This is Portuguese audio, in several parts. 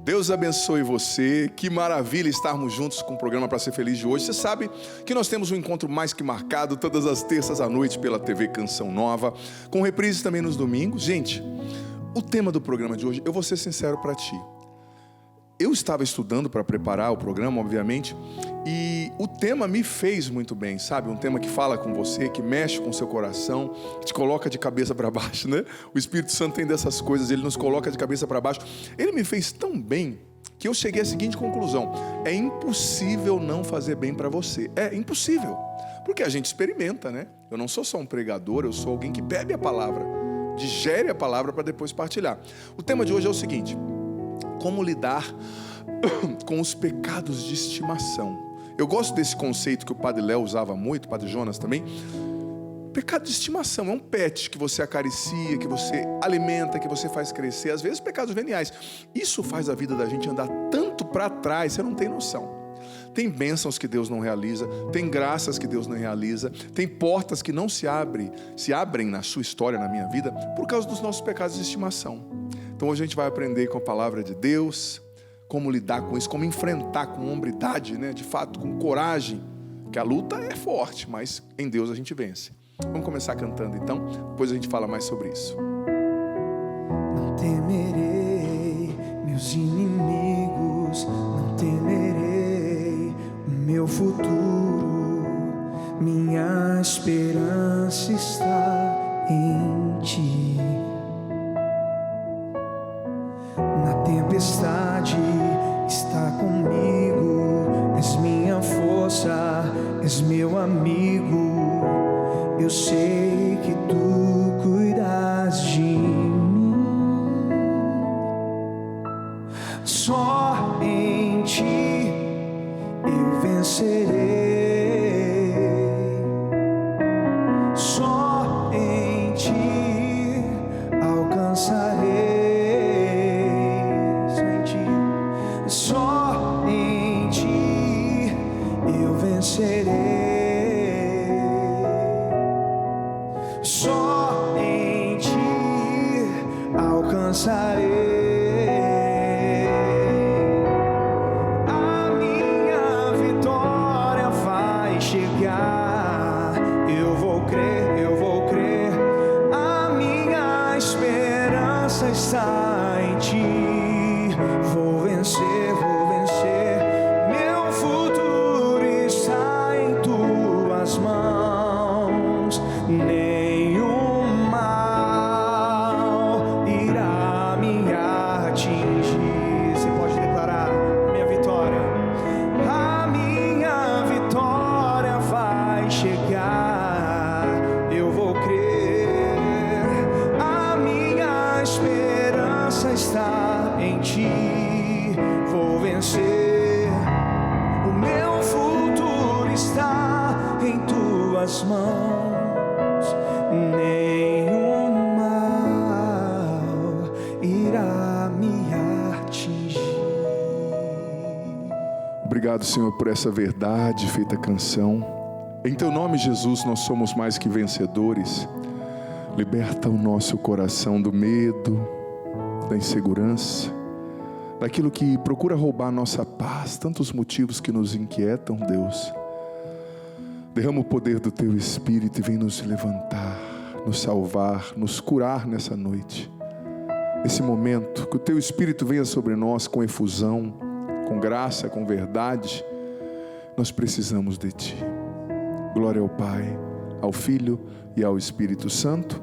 Deus abençoe você, que maravilha estarmos juntos com o programa Pra Ser Feliz de hoje. Você sabe que nós temos um encontro mais que marcado todas as terças à noite pela TV Canção Nova, com reprises também nos domingos. Gente, o tema do programa de hoje, eu vou ser sincero para ti. Eu estava estudando para preparar o programa, obviamente, e o tema me fez muito bem, sabe? Um tema que fala com você, que mexe com o seu coração, que te coloca de cabeça para baixo, né? O Espírito Santo tem dessas coisas, ele nos coloca de cabeça para baixo. Ele me fez tão bem que eu cheguei à seguinte conclusão: é impossível não fazer bem para você. É impossível, porque a gente experimenta, né? Eu não sou só um pregador, eu sou alguém que bebe a palavra, digere a palavra para depois partilhar. O tema de hoje é o seguinte: como lidar com os pecados de estimação. Eu gosto desse conceito que o Padre Léo usava muito, o Padre Jonas também. Pecado de estimação é um pet que você acaricia, que você alimenta, que você faz crescer. Às vezes pecados veniais. Isso faz a vida da gente andar tanto para trás, você não tem noção. Tem bênçãos que Deus não realiza, tem graças que Deus não realiza, tem portas que não se abrem na sua história, na minha vida, por causa dos nossos pecados de estimação. Então hoje a gente vai aprender com a palavra de Deus, como lidar com isso, como enfrentar com hombridade, né? De fato, com coragem, que a luta é forte, mas em Deus a gente vence. Vamos começar cantando então, depois a gente fala mais sobre isso. Não temerei meus inimigos, não temerei o meu futuro, minha esperança está em Ti. Na tempestade está comigo, és minha força, és meu amigo. Eu sei que Tu cuidas de mim. Só em Ti eu vencerei. Só em Ti alcançarei. Só em Ti eu vencerei. Só em Ti alcançarei. A minha vitória vai chegar. Eu vou crer, eu vou crer. A minha esperança está em Ti. Vou vencer, vou vencer. Meu futuro está em Tuas mãos. Nenhum mal irá me atingir. Você pode declarar: minha vitória. A minha vitória vai chegar. Eu vou crer. A minha esperança está em Ti. Vou vencer. O meu futuro está em Tuas mãos. Nenhum mal irá me atingir. Obrigado, Senhor, por essa verdade feita canção. Em Teu nome, Jesus, nós somos mais que vencedores. Liberta o nosso coração do medo, da insegurança, daquilo que procura roubar a nossa paz, tantos motivos que nos inquietam, Deus. Derrama o poder do Teu Espírito e vem nos levantar, nos salvar, nos curar nessa noite. Nesse momento, que o Teu Espírito venha sobre nós com efusão, com graça, com verdade. Nós precisamos de Ti. Glória ao Pai, ao Filho e ao Espírito Santo,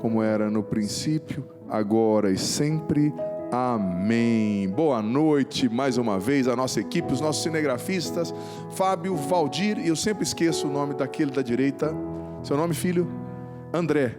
como era no princípio, agora e sempre. Amém. Boa noite mais uma vez a nossa equipe, os nossos cinegrafistas, Fábio, Valdir, e eu sempre esqueço o nome daquele da direita. Seu nome, filho? André.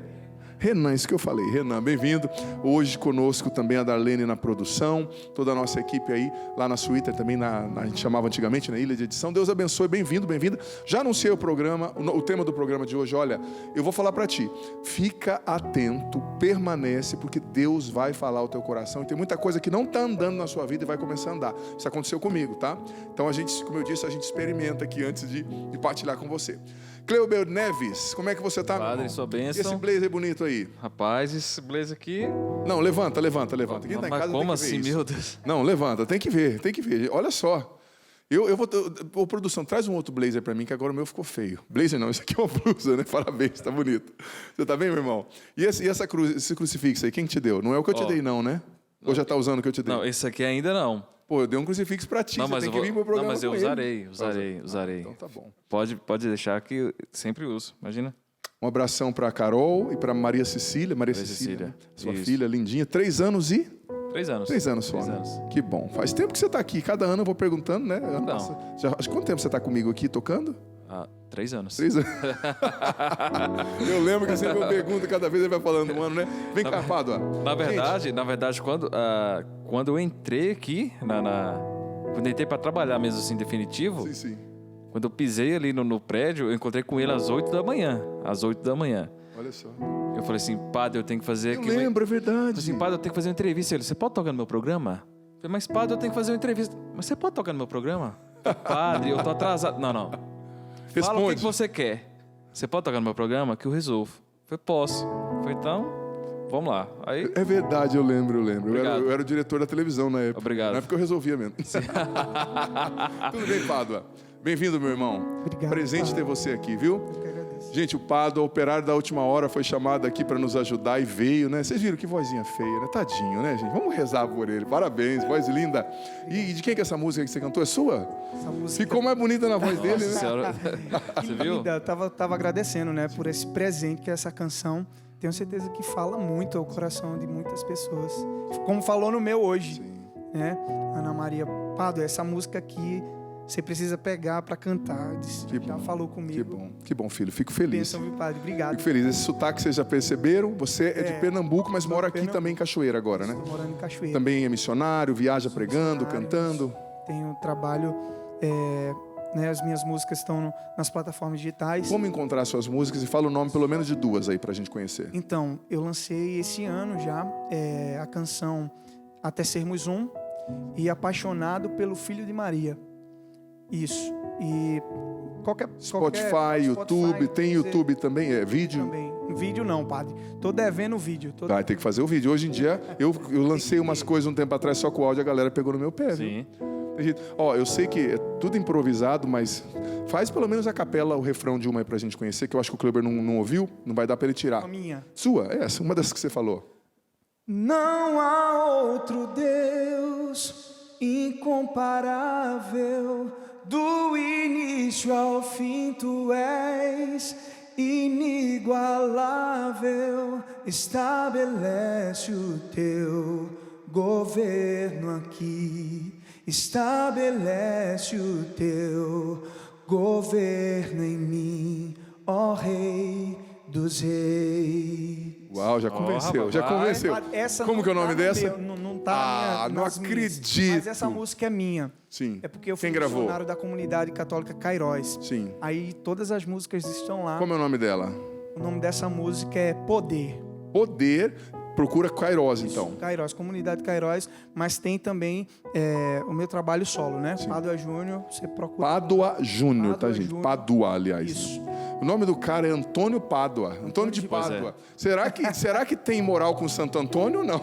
Renan, isso que eu falei. Renan, bem-vindo. Hoje conosco também a Darlene na produção, toda a nossa equipe aí, lá na Suíta também, a gente chamava antigamente, na ilha de edição. Deus abençoe, bem-vindo, bem-vinda. Já anunciei o programa, o tema do programa de hoje. Olha, eu vou falar para ti, fica atento, permanece, porque Deus vai falar ao teu coração. E tem muita coisa que não está andando na sua vida e vai começar a andar. Isso aconteceu comigo, tá? Então a gente, como eu disse, a gente experimenta aqui antes de partilhar com você. Cleuber Neves, como é que você tá, meu Padre, irmão? sua E bênção. esse blazer bonito aí? Rapaz, esse blazer aqui... Não, levanta. Quem tá em Mas casa como tem que ver assim, isso. meu Deus? Não, levanta, tem que ver. Olha só. Ô, produção, traz um outro blazer pra mim, que agora o meu ficou feio. Blazer não, isso aqui é uma blusa, né? Parabéns, tá bonito. Você tá bem, meu irmão? E essa cruz, esse crucifixo aí, quem te deu? Não é o que eu te dei, não, né? Ou já tá usando o que eu te dei? Não, esse aqui ainda não. Pô, eu dei um crucifixo pra ti, Não, você mas tem eu que vou... vir pro programa Não, mas eu com ele. usarei. Então tá bom. Pode deixar que eu sempre uso, imagina. Um abração pra Carol e pra Maria Cecília. Maria Cecília, né? Sua Isso. filha lindinha. 3 anos e... 3 anos. 3 anos só, 3 né? anos. Que bom. Faz tempo que você tá aqui. Cada ano eu vou perguntando, né? Acho quanto tempo você tá comigo aqui tocando? 3 anos. 3 anos. Eu lembro que sempre eu pergunto, cada vez ele vai falando um ano, né? Vem cá, Pádua. Na verdade, quando eu entrei aqui, quando eu entrei para trabalhar mesmo assim, definitivo, Sim. quando eu pisei ali no prédio, eu encontrei com ele às 8 da manhã. Às 8 da manhã. Olha só. Eu falei assim, padre, eu tenho que fazer... Eu aqui lembro, é Eu falei verdade. assim, padre, eu tenho que fazer uma entrevista. Ele, você pode tocar no meu programa? Eu falei, mas padre, eu tenho que fazer uma entrevista. Mas você pode tocar no meu programa? Padre, eu tô atrasado. Não. Fala o que você quer. Você pode tocar no meu programa que eu resolvo. Eu falei, posso. Eu falei, então, vamos lá. Aí, É verdade, eu lembro. Obrigado. Eu era o diretor da televisão na época. Obrigado. Na época eu resolvia mesmo. Tudo bem, Pádua? Bem-vindo, meu irmão. Obrigado, Presente Padre. ter você aqui, viu? Eu que agradeço. Gente, o Pádua, operário da última hora, foi chamado aqui para nos ajudar e veio, né? Vocês viram que vozinha feia, né? Tadinho, né, gente? Vamos rezar por ele. Parabéns, voz linda. E de quem que é essa música que você cantou? É sua? Essa música Ficou mais bonita na voz dele, nossa né? senhora. que Você viu? linda. Eu tava agradecendo, né, por esse presente que é essa canção. Tenho certeza que fala muito ao coração de muitas pessoas. Como falou no meu hoje, né? Ana Maria, Pádua, essa música aqui você precisa pegar para cantar. Eu disse, Que já bom, falou comigo. Que bom, filho. Fico feliz. Bênção, viu, Padre? Obrigado. Fico feliz. Esse sotaque vocês já perceberam. Você é de Pernambuco, mas mora aqui Pernambuco. também em Cachoeira agora, né? Estou morando em Cachoeira. Também é missionário, viaja pregando, Missionários. cantando. Tenho trabalho, né, as minhas músicas estão nas plataformas digitais. Como encontrar suas músicas? E fala o nome pelo menos de 2 aí pra gente conhecer. Então, eu lancei esse ano já a canção Até Sermos Um e Apaixonado pelo Filho de Maria. Isso. E qualquer Spotify, YouTube, tem você- YouTube também? É vídeo? Também. Vídeo não, Padre. Tô devendo vídeo. Vai ter que fazer o vídeo. Hoje em dia, eu lancei umas coisas um tempo atrás só com o áudio, a galera pegou no meu pé, viu? Sim. Tem jeito. Ó, eu sei que é tudo improvisado, mas faz pelo menos a capela, o refrão de uma aí pra gente conhecer, que eu acho que o Cleuber não ouviu, não vai dar pra ele A tirar. minha. Sua, essa, uma dessas que você falou. Não há outro Deus incomparável, do início ao fim tu és inigualável. Estabelece o teu governo aqui, estabelece o teu governo em mim, ó Rei dos Reis. Uau, já convenceu, rapaz, já vai. convenceu. Essa Como não que é o nome tá no dessa? meu, não tá não nas minhas. acredito. Mas essa música é minha. Sim. É porque eu fui Quem gravou? funcionário da comunidade católica Cairóis. Sim. Aí todas as músicas estão lá. Como é o nome dela? O nome dessa música é Poder. Poder. Procura Kairos, então. Cairóis, comunidade Cairóis, mas tem também o meu trabalho solo, né? Pádua Júnior, você procura. Pádua Júnior, tá, Pádua gente? Júnior. Padua, aliás. Isso. O nome do cara é Antônio Pádua. Antônio de Pois é. Pádua. Será que tem moral com Santo Antônio ou não?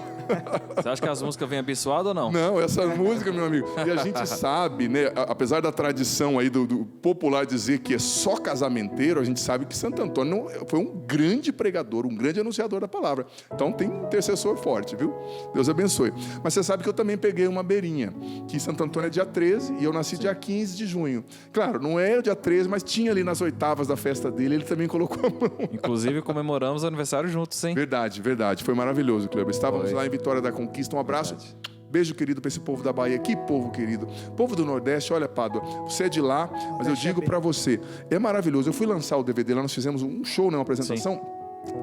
Você acha que as músicas vêm abençoadas ou não? Não, essa música, meu amigo. E a gente sabe, né? Apesar da tradição aí do popular dizer que é só casamenteiro, a gente sabe que Santo Antônio foi um grande pregador, um grande anunciador da palavra. Então tem um intercessor forte, viu? Deus abençoe. Mas você sabe que eu também peguei uma beirinha, que Santo Antônio é dia 13 e eu nasci dia 15 de junho. Claro, não é o dia 13, mas tinha ali nas oitavas da festa dele, ele também colocou a mão. Inclusive, comemoramos o aniversário juntos, hein? Verdade. Foi maravilhoso, Cleber. Estávamos Foi. lá em Vitória da Conquista. Um abraço. Beijo, querido, para esse povo da Bahia. Que povo querido. Povo do Nordeste, olha, Pádua, você é de lá, mas eu digo para você, é maravilhoso. Eu fui lançar o DVD lá, nós fizemos um show, né, uma apresentação.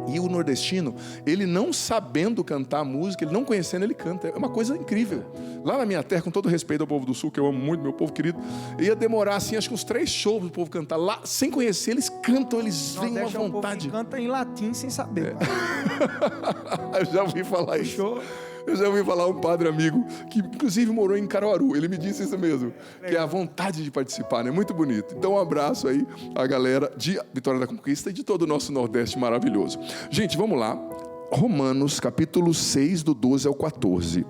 E o nordestino, ele não sabendo cantar a música, ele não conhecendo, ele canta. É uma coisa incrível. Lá na minha terra, com todo respeito ao povo do Sul, que eu amo muito, meu povo querido, ia demorar, assim, acho que uns 3 shows do povo cantar. Lá, sem conhecer, eles cantam, eles vêm uma Nordeste é um povo vontade. que canta em latim sem saber. Padre. Eu já ouvi falar isso. Show. Eu já ouvi falar um padre amigo que inclusive morou em Caruaru. Ele me disse isso mesmo, que é a vontade de participar, né? Muito bonito. Então um abraço aí à galera de Vitória da Conquista e de todo o nosso Nordeste maravilhoso. Gente, vamos lá. Romanos capítulo 6, do 12 ao 14.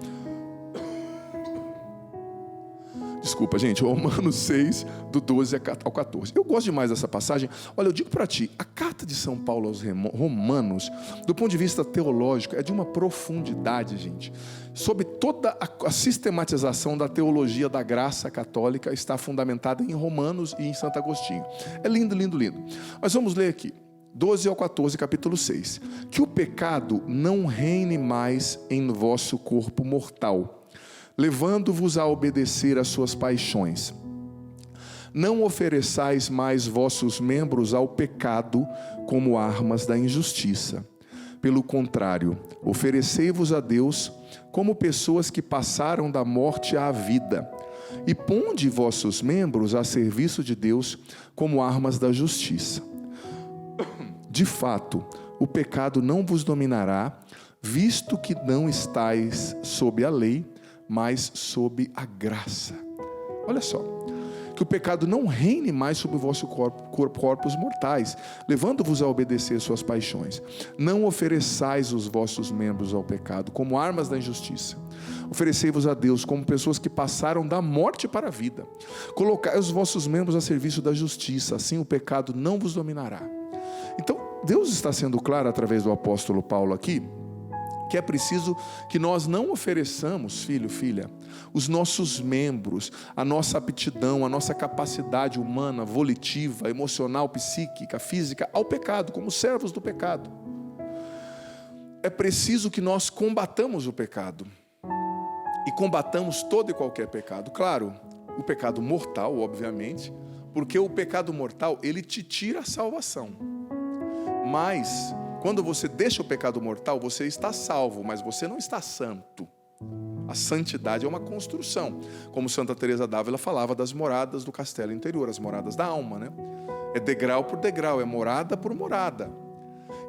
Desculpa, gente, Romanos 6, do 12 ao 14. Eu gosto demais dessa passagem. Olha, eu digo para ti, a carta de São Paulo aos Romanos, do ponto de vista teológico, é de uma profundidade, gente. Sobre toda a sistematização da teologia da graça católica está fundamentada em Romanos e em Santo Agostinho. É lindo, lindo, lindo. Mas vamos ler aqui, 12 ao 14, capítulo 6. Que o pecado não reine mais em vosso corpo mortal, levando-vos a obedecer às suas paixões. Não ofereçais mais vossos membros ao pecado como armas da injustiça. Pelo contrário, oferecei-vos a Deus como pessoas que passaram da morte à vida, e ponde vossos membros a serviço de Deus como armas da justiça. De fato, o pecado não vos dominará, visto que não estáis sob a lei, mas sob a graça. Olha só, que o pecado não reine mais sobre o vosso corpos mortais, levando-vos a obedecer suas paixões. Não ofereçais os vossos membros ao pecado como armas da injustiça. Oferecei-vos a Deus como pessoas que passaram da morte para a vida. Colocai os vossos membros a serviço da justiça, assim o pecado não vos dominará. Então, Deus está sendo claro através do apóstolo Paulo aqui, que é preciso que nós não ofereçamos, filho, filha, os nossos membros, a nossa aptidão, a nossa capacidade humana, volitiva, emocional, psíquica, física, ao pecado, como servos do pecado. É preciso que nós combatamos o pecado, e combatamos todo e qualquer pecado. Claro, o pecado mortal, obviamente, porque o pecado mortal, ele te tira a salvação. Mas quando você deixa o pecado mortal, você está salvo, mas você não está santo. A santidade é uma construção. Como Santa Teresa d'Ávila falava das moradas do castelo interior, as moradas da alma, né? É degrau por degrau, é morada por morada.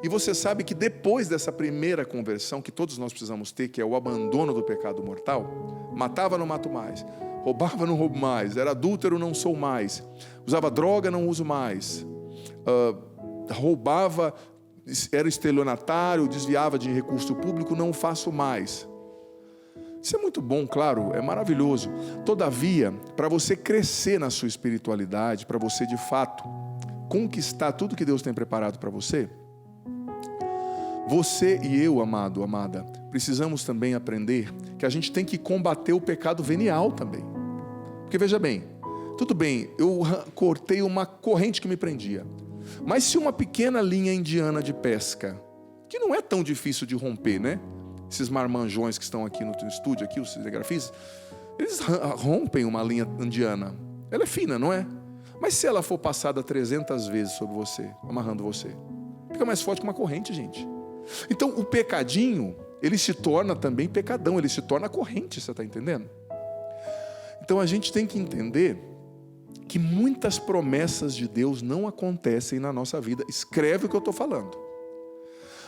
E você sabe que depois dessa primeira conversão, que todos nós precisamos ter, que é o abandono do pecado mortal, matava, não mato mais, roubava, não roubo mais, era adúltero, não sou mais, usava droga, não uso mais, roubava, era estelionatário, desviava de recurso público, não faço mais. Isso é muito bom, claro, é maravilhoso. Todavia, para você crescer na sua espiritualidade, para você de fato conquistar tudo que Deus tem preparado para você, você e eu, amado, amada, precisamos também aprender que a gente tem que combater o pecado venial também. Porque veja bem, tudo bem, eu cortei uma corrente que me prendia, mas se uma pequena linha indiana de pesca, que não é tão difícil de romper, né? Esses marmanjões que estão aqui no estúdio, aqui, os cinegrafistas, eles rompem uma linha indiana. Ela é fina, não é? Mas se ela for passada 300 vezes sobre você, amarrando você, fica mais forte que uma corrente, gente. Então, o pecadinho, ele se torna também pecadão, ele se torna corrente, você está entendendo? Então, a gente tem que entender que muitas promessas de Deus não acontecem na nossa vida. Escreve o que eu estou falando.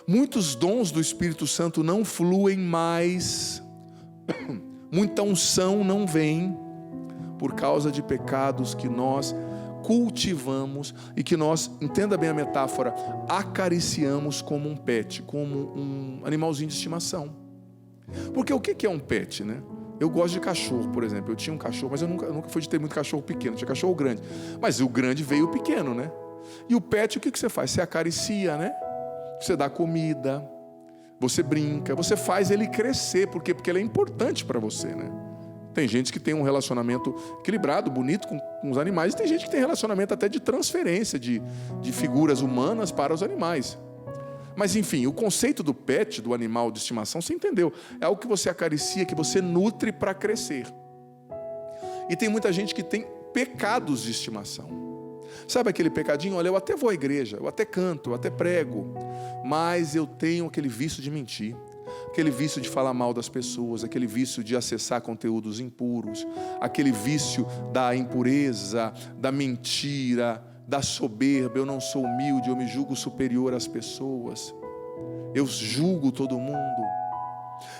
Muitos dons do Espírito Santo não fluem mais, muita unção não vem, por causa de pecados que nós cultivamos e que nós, entenda bem a metáfora, acariciamos como um pet, como um animalzinho de estimação. Porque o que é um pet, né? Eu gosto de cachorro, por exemplo. Eu tinha um cachorro, mas eu nunca fui de ter muito cachorro pequeno. Tinha cachorro grande. Mas o grande veio o pequeno, né? E o pet, o que você faz? Você acaricia, né? Você dá comida, você brinca, você faz ele crescer. Por quê? Porque ele é importante para você, né? Tem gente que tem um relacionamento equilibrado, bonito com os animais. E tem gente que tem relacionamento até de transferência de figuras humanas para os animais. Mas enfim, o conceito do pet, do animal de estimação, você entendeu? É algo que você acaricia, que você nutre para crescer. E tem muita gente que tem pecados de estimação. Sabe aquele pecadinho? Olha, eu até vou à igreja, eu até canto, eu até prego, mas eu tenho aquele vício de mentir, aquele vício de falar mal das pessoas, aquele vício de acessar conteúdos impuros, aquele vício da impureza, da mentira, da soberba. Eu não sou humilde, eu me julgo superior às pessoas, eu julgo todo mundo.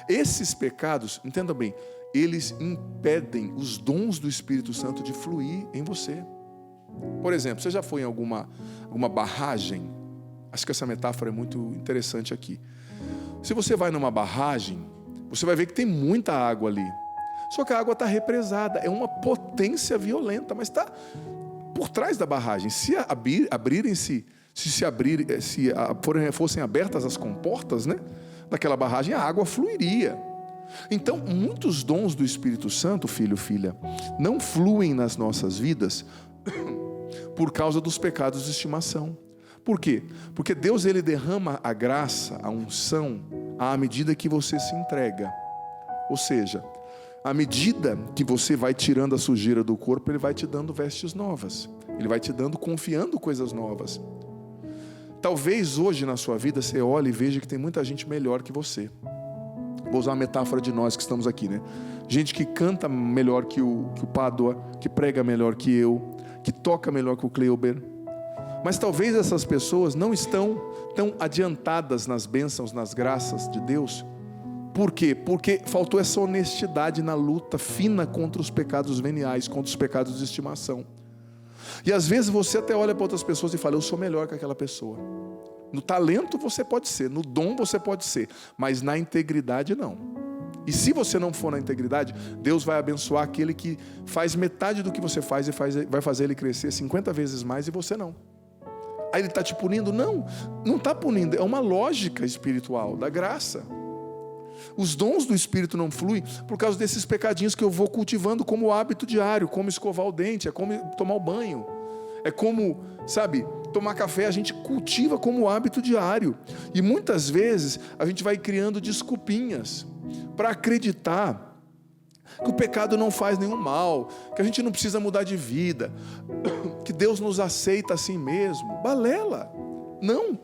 Esses pecados, entenda bem, eles impedem os dons do Espírito Santo de fluir em você. Por exemplo, você já foi em alguma barragem? Acho que essa metáfora é muito interessante aqui. Se você vai numa barragem, você vai ver que tem muita água ali. Só que a água está represada, é uma potência violenta, mas está por trás da barragem. Se fossem abertas as comportas, né, daquela barragem, a água fluiria. Então, muitos dons do Espírito Santo, filho, filha, não fluem nas nossas vidas por causa dos pecados de estimação. Por quê? Porque Deus, ele derrama a graça, a unção, à medida que você se entrega. Ou seja, à medida que você vai tirando a sujeira do corpo, ele vai te dando vestes novas. Ele vai te dando, confiando coisas novas. Talvez hoje na sua vida você olhe e veja que tem muita gente melhor que você. Vou usar a metáfora de nós que estamos aqui, né? Gente que canta melhor que o Pádua, que prega melhor que eu, que toca melhor que o Cleuber. Mas talvez essas pessoas não estão tão adiantadas nas bênçãos, nas graças de Deus. Por quê? Porque faltou essa honestidade na luta fina contra os pecados veniais, contra os pecados de estimação. E às vezes você até olha para outras pessoas e fala: eu sou melhor que aquela pessoa. No talento você pode ser, no dom você pode ser, mas na integridade não. E se você não for na integridade, Deus vai abençoar aquele que faz metade do que você faz e vai fazer ele crescer 50 vezes mais e você não. Aí ele está te punindo? Não, não está punindo, é uma lógica espiritual da graça. Os dons do Espírito não fluem por causa desses pecadinhos que eu vou cultivando como hábito diário, como escovar o dente, é como tomar o banho, é como, sabe, tomar café. A gente cultiva como hábito diário. E muitas vezes a gente vai criando desculpinhas para acreditar que o pecado não faz nenhum mal, que a gente não precisa mudar de vida, que Deus nos aceita assim mesmo. Balela. Não,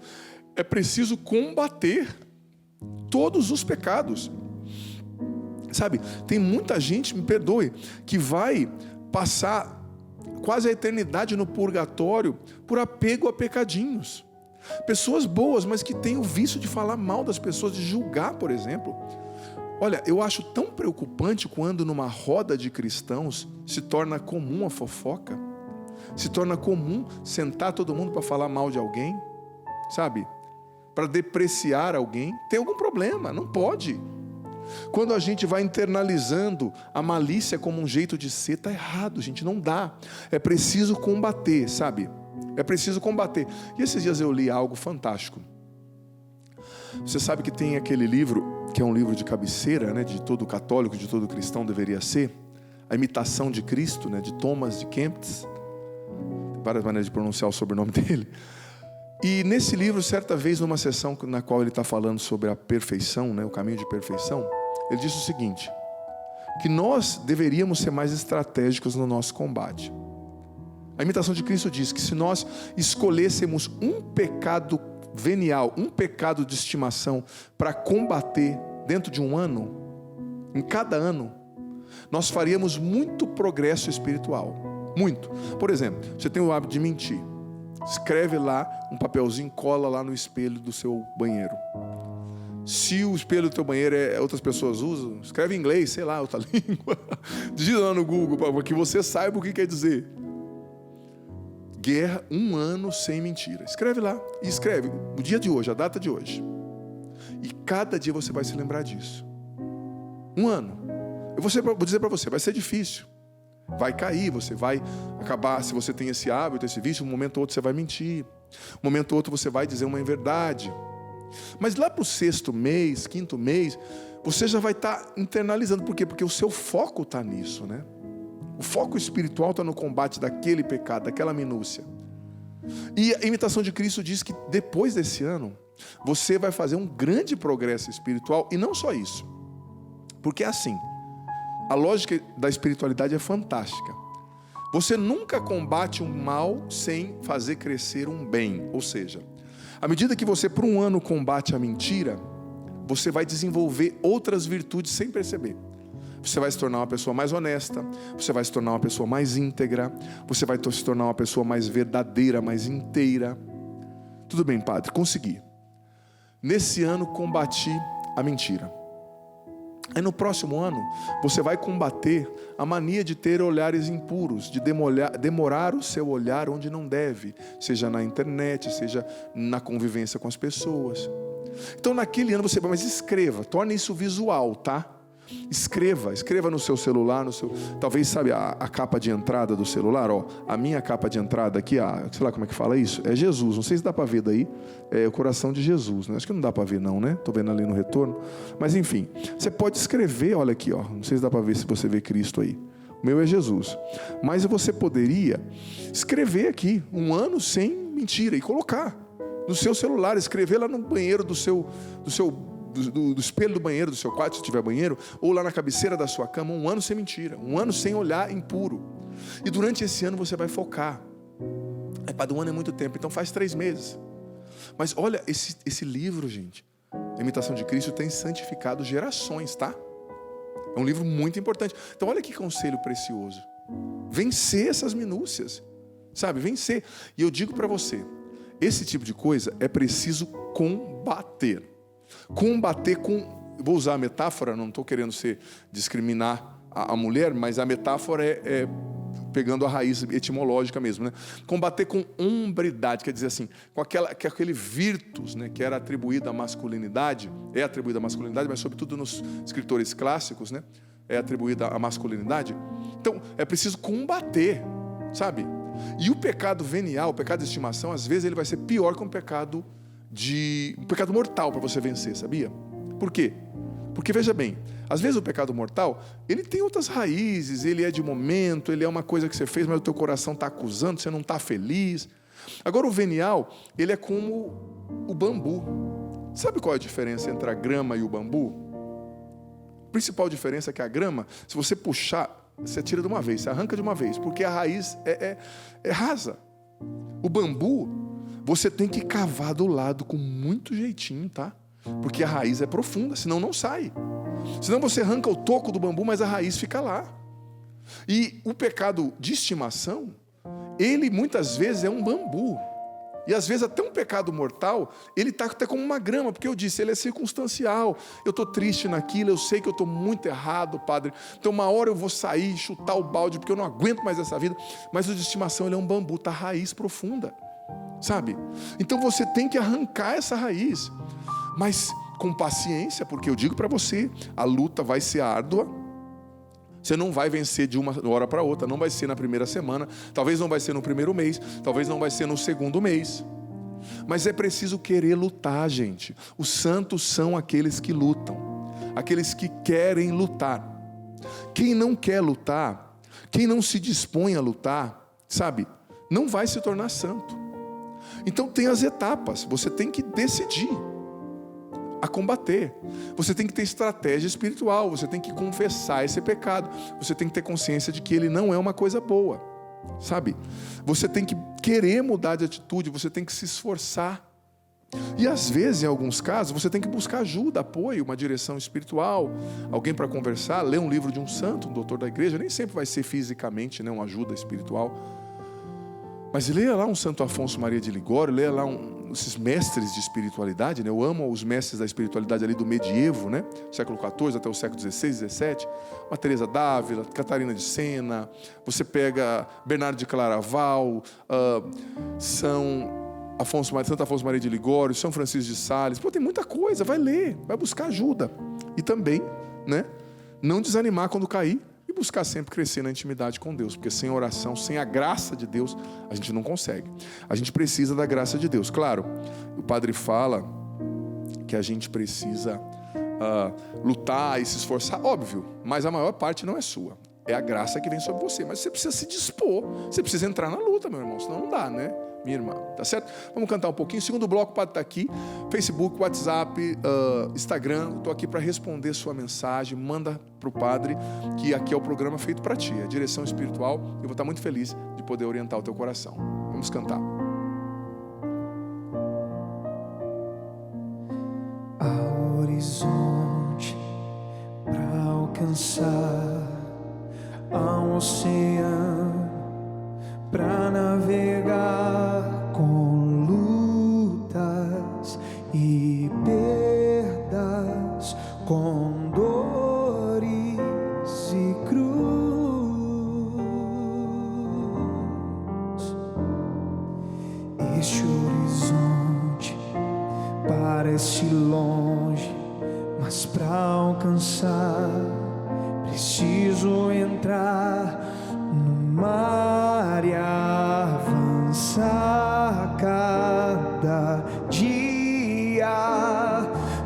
é preciso combater todos os pecados. Sabe, tem muita gente, me perdoe, que vai passar quase a eternidade no purgatório por apego a pecadinhos. Pessoas boas, mas que têm o vício de falar mal das pessoas, de julgar, por exemplo. Olha, eu acho tão preocupante quando numa roda de cristãos se torna comum a fofoca, se torna comum sentar todo mundo para falar mal de alguém, sabe? Para depreciar alguém. Tem algum problema, não pode. Quando a gente vai internalizando a malícia como um jeito de ser, está errado, gente, não dá. É preciso combater, sabe? É preciso combater. E esses dias eu li algo fantástico. Você sabe que tem aquele livro, que é um livro de cabeceira, né, de todo católico, de todo cristão deveria ser, A Imitação de Cristo, né, de Thomas de Kempis. Tem várias maneiras de pronunciar o sobrenome dele. E nesse livro, certa vez, numa sessão na qual ele está falando sobre a perfeição, né, o caminho de perfeição, ele disse o seguinte: que nós deveríamos ser mais estratégicos no nosso combate. A Imitação de Cristo diz que se nós escolhêssemos um pecado venial, um pecado de estimação para combater dentro de um ano, em cada ano, nós faríamos muito progresso espiritual. Muito. Por exemplo, você tem o hábito de mentir. Escreve lá um papelzinho, cola lá no espelho do seu banheiro. Se o espelho do teu banheiro outras pessoas usam, escreve em inglês, sei lá, outra língua. Digita lá no Google para que você saiba o que quer dizer. Guerra, 1 ano sem mentira. Escreve lá. E escreve o dia de hoje, a data de hoje. E cada dia você vai se lembrar disso. 1 ano. Eu vou dizer para você, vai ser difícil. Vai cair, você vai acabar, se você tem esse hábito, esse vício, um momento ou outro você vai mentir. Um momento ou outro você vai dizer uma inverdade. Mas lá para o 6º mês, 5º mês, você já vai estar internalizando. Por quê? Porque o seu foco está nisso, né? O foco espiritual está no combate daquele pecado, daquela minúcia. E a Imitação de Cristo diz que depois desse ano, você vai fazer um grande progresso espiritual. E não só isso. Porque é assim, a lógica da espiritualidade é fantástica. Você nunca combate um mal sem fazer crescer um bem. Ou seja, à medida que você por 1 ano combate a mentira, você vai desenvolver outras virtudes sem perceber. Você vai se tornar uma pessoa mais honesta, você vai se tornar uma pessoa mais íntegra, você vai se tornar uma pessoa mais verdadeira, mais inteira. Tudo bem, padre, consegui. Nesse ano combati a mentira. Aí no próximo ano, você vai combater a mania de ter olhares impuros, de demorar o seu olhar onde não deve, seja na internet, seja na convivência com as pessoas. Então naquele ano você vai, mas escreva, torne isso visual, tá? Escreva no seu celular, talvez, sabe, a capa de entrada do celular, ó, a minha capa de entrada aqui, sei lá como é que fala isso, é Jesus, não sei se dá para ver daí, é o coração de Jesus, né? Acho que não dá para ver não, né? Tô vendo ali no retorno, mas enfim, você pode escrever, olha aqui, ó, não sei se dá para ver, se você vê Cristo aí, o meu é Jesus, mas você poderia escrever aqui, 1 ano sem mentira, e colocar no seu celular, escrever lá no banheiro do espelho do banheiro do seu quarto, se tiver banheiro, ou lá na cabeceira da sua cama, 1 ano sem mentira, 1 ano sem olhar impuro. E durante esse ano você vai focar. Padre, 1 ano é muito tempo, então faz 3 meses. Mas olha, esse livro, gente, A Imitação de Cristo, tem santificado gerações, tá? É um livro muito importante. Então olha que conselho precioso. Vencer essas minúcias, sabe? Vencer. E eu digo para você, esse tipo de coisa é preciso combater. Combater vou usar a metáfora, não estou querendo discriminar a mulher, mas a metáfora é pegando a raiz etimológica mesmo, né? Combater com hombridade, quer dizer assim, com aquele virtus, né, que era atribuído à masculinidade, mas sobretudo nos escritores clássicos, né, é atribuída à masculinidade. Então, é preciso combater, sabe? E o pecado venial, o pecado de estimação, às vezes ele vai ser pior que um pecado mortal para você vencer, sabia? Por quê? Porque veja bem, às vezes o pecado mortal, ele tem outras raízes, ele é de momento, ele é uma coisa que você fez, mas o teu coração está acusando, você não está feliz. Agora o venial, ele é como o bambu. Sabe qual é a diferença entre a grama e o bambu? A principal diferença é que a grama, se você puxar, você tira de uma vez, você arranca de uma vez, porque a raiz é rasa. O bambu, você tem que cavar do lado com muito jeitinho, tá? Porque a raiz é profunda, senão não sai. Senão você arranca o toco do bambu, mas a raiz fica lá. E o pecado de estimação, ele muitas vezes é um bambu. E às vezes até um pecado mortal, ele está até como uma grama, porque eu disse, ele é circunstancial. Eu estou triste naquilo, eu sei que eu estou muito errado, padre. Então uma hora eu vou sair, chutar o balde, porque eu não aguento mais essa vida. Mas o de estimação, ele é um bambu, está raiz profunda, sabe? Então você tem que arrancar essa raiz, mas com paciência, porque eu digo para você, a luta vai ser árdua. Você não vai vencer de uma hora para outra, não vai ser na primeira semana, talvez não vai ser no primeiro mês, talvez não vai ser no segundo mês. Mas é preciso querer lutar, gente. Os santos são aqueles que lutam, aqueles que querem lutar. Quem não quer lutar, quem não se dispõe a lutar, sabe, não vai se tornar santo. Então tem as etapas, você tem que decidir a combater. Você tem que ter estratégia espiritual, você tem que confessar esse pecado, você tem que ter consciência de que ele não é uma coisa boa, sabe? Você tem que querer mudar de atitude, você tem que se esforçar. E às vezes, em alguns casos, você tem que buscar ajuda, apoio, uma direção espiritual, alguém para conversar, ler um livro de um santo, um doutor da igreja. Nem sempre vai ser fisicamente, né, uma ajuda espiritual, mas leia lá um Santo Afonso Maria de Ligório, leia lá esses mestres de espiritualidade, né? Eu amo os mestres da espiritualidade ali do medievo, né? Século XIV até o século XVI, XVII. Uma Teresa d'Ávila, Catarina de Sena, você pega Bernardo de Claraval, Santo Afonso Maria de Ligório, São Francisco de Sales. Pô, tem muita coisa, vai ler, vai buscar ajuda. E também, né, não desanimar quando cair. E buscar sempre crescer na intimidade com Deus, porque sem oração, sem a graça de Deus, a gente não consegue. A gente precisa da graça de Deus. Claro, o padre fala que a gente precisa lutar e se esforçar, óbvio, mas a maior parte não é sua. É a graça que vem sobre você, mas você precisa se dispor, você precisa entrar na luta, meu irmão, senão não dá, né? Minha irmã, tá certo? Vamos cantar um pouquinho. Segundo bloco, o padre está aqui. Facebook, WhatsApp, Instagram. Estou aqui para responder sua mensagem. Manda para o padre, que aqui é o programa feito para ti. É direção espiritual. Eu vou estar muito feliz de poder orientar o teu coração. Vamos cantar. Ao horizonte para alcançar, ao oceano para navegar, com lutas e perdas, com dor parece longe, mas para alcançar preciso entrar no mar e avançar cada dia.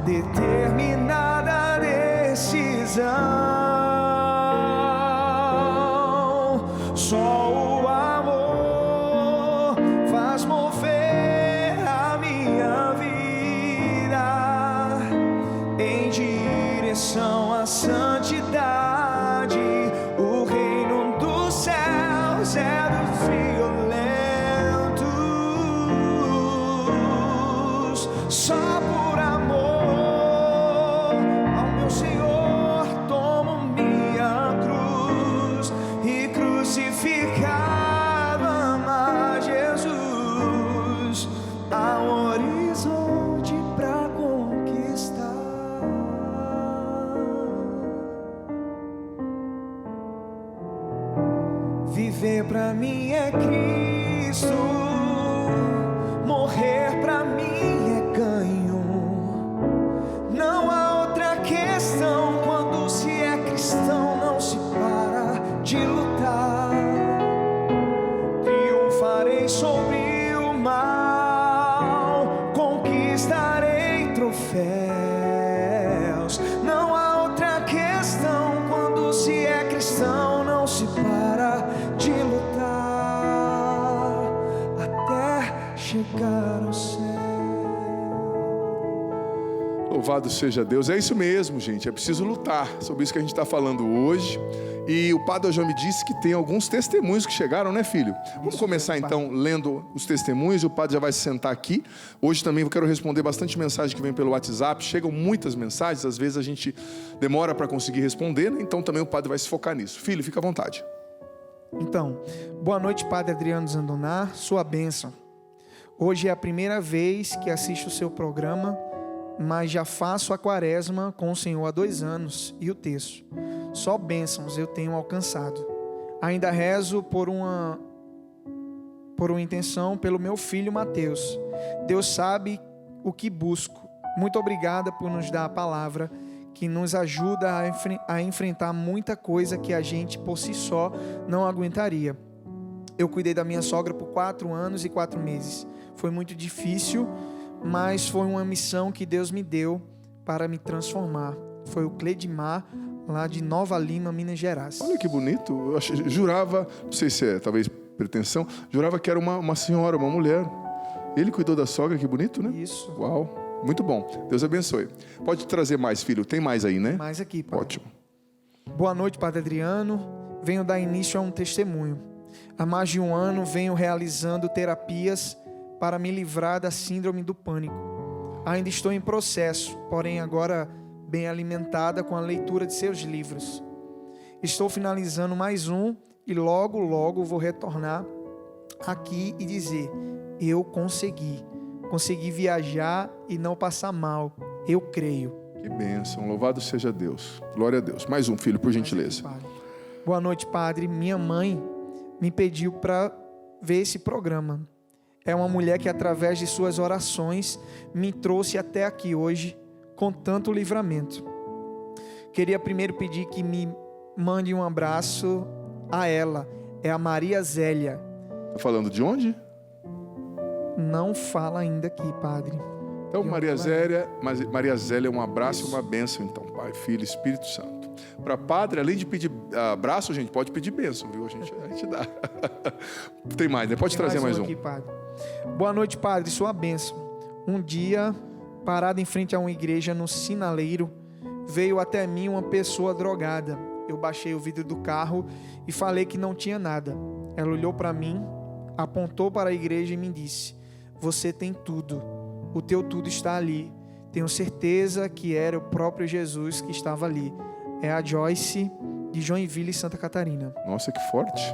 Determinada decisão, só o amor faz mover a minha vida em direção à santidade. O reino dos céus é dos violentos, só por amor ao meu Senhor tomo minha cruz, e crucificado amar Jesus, há um horizonte pra conquistar. Viver pra mim é Cristo, morrer pra mim é ganho. Não há outra questão quando se é cristão, não se para de lutar. Triunfarei sobre o mal, conquistarei troféus. Não há outra questão quando se é cristão, não se para de lutar até chegar ao céu. Louvado seja Deus. É isso mesmo, gente. É preciso lutar. Sobre isso que a gente está falando hoje. E o Padre já me disse que tem alguns testemunhos que chegaram, né, filho? Vamos começar então lendo os testemunhos. O Padre já vai se sentar aqui. Hoje também eu quero responder bastante mensagem que vem pelo WhatsApp. Chegam muitas mensagens, às vezes a gente demora para conseguir responder, né? Então também o Padre vai se focar nisso. Filho, fica à vontade. Então, boa noite, Padre Adriano Zandonar, sua bênção. Hoje é a primeira vez que assisto o seu programa, mas já faço a quaresma com o Senhor há 2 anos e o terço. Só bênçãos eu tenho alcançado. Ainda rezo por uma intenção pelo meu filho Mateus. Deus sabe o que busco. Muito obrigada por nos dar a palavra que nos ajuda a enfrentar muita coisa que a gente por si só não aguentaria. Eu cuidei da minha sogra por 4 anos e 4 meses. Foi muito difícil, mas foi uma missão que Deus me deu para me transformar. Foi o Cledimar, lá de Nova Lima, Minas Gerais. Olha que bonito. Eu jurava, não sei se é talvez pretensão, jurava que era uma senhora, uma mulher. Ele cuidou da sogra, que bonito, né? Isso. Uau. Muito bom. Deus abençoe. Pode trazer mais, filho. Tem mais aí, né? Mais aqui, Padre. Ótimo. Boa noite, Padre Adriano. Venho dar início a um testemunho. Há mais de 1 ano venho realizando terapias para me livrar da síndrome do pânico. Ainda estou em processo, porém agora bem alimentada com a leitura de seus livros. Estou finalizando mais um e logo, logo vou retornar aqui e dizer: eu consegui viajar e não passar mal. Eu creio. Que bênção. Louvado seja Deus. Glória a Deus. Mais um, filho, por gentileza. Boa noite, Padre. Minha mãe me pediu para ver esse programa. É uma mulher que, através de suas orações, me trouxe até aqui hoje com tanto livramento. Queria primeiro pedir que me mande um abraço a ela. É a Maria Zélia. Tá falando de onde? Não fala ainda aqui, Padre. Então, Maria Zélia, um abraço e uma bênção, então, Pai, Filho e Espírito Santo. Para Padre, além de pedir abraço, a gente pode pedir bênção, viu? A gente dá. Tem mais, né? Pode trazer mais um. Aqui, Padre. Boa noite, Padre, sua bênção. Um dia, parado em frente a uma igreja no sinaleiro, veio até mim uma pessoa drogada. Eu baixei o vidro do carro e falei que não tinha nada. Ela olhou para mim, apontou para a igreja e me disse: você tem tudo, o teu tudo está ali. Tenho certeza que era o próprio Jesus que estava ali. É a Joyce de Joinville, Santa Catarina. Nossa, que forte.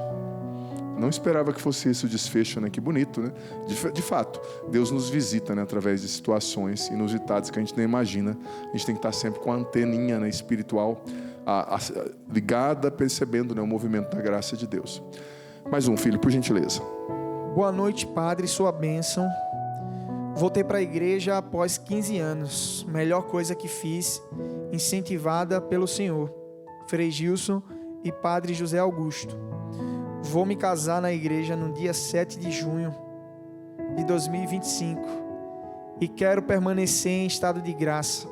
Não esperava que fosse esse o desfecho, né? Que bonito, né? De fato, Deus nos visita, né? Através de situações inusitadas que a gente nem imagina. A gente tem que estar sempre com a anteninha, né? Espiritual ligada, percebendo, né? O movimento da graça de Deus. Mais um, filho, por gentileza. Boa noite, Padre, sua bênção. Voltei para a igreja após 15 anos. Melhor coisa que fiz, incentivada pelo Senhor, Frei Gilson e Padre José Augusto. Vou me casar na igreja no dia 7 de junho de 2025 e quero permanecer em estado de graça.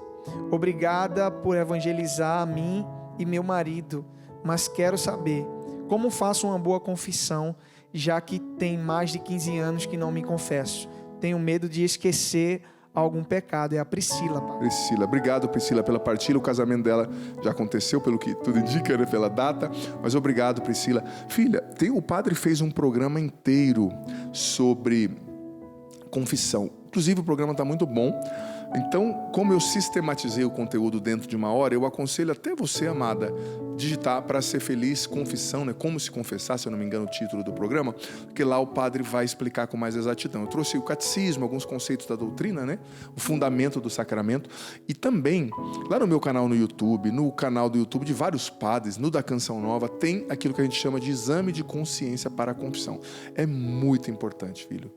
Obrigada por evangelizar a mim e meu marido, mas quero saber como faço uma boa confissão, já que tem mais de 15 anos que não me confesso. Tenho medo de esquecer algum pecado. É a Priscila, pai. Priscila, obrigado, Priscila, pela partilha. O casamento dela já aconteceu, pelo que tudo indica, né, pela data. Mas obrigado, Priscila. Filha, o padre fez um programa inteiro sobre confissão. Inclusive, o programa está muito bom. Então, como eu sistematizei o conteúdo dentro de 1 hora, eu aconselho até você, amada, digitar para ser feliz, confissão, né? Como se confessar, se eu não me engano o título do programa, porque lá o padre vai explicar com mais exatidão. Eu trouxe o catecismo, alguns conceitos da doutrina, né? O fundamento do sacramento. E também, lá no meu canal no YouTube, no canal do YouTube de vários padres, no da Canção Nova, tem aquilo que a gente chama de exame de consciência para a confissão. É muito importante, filha,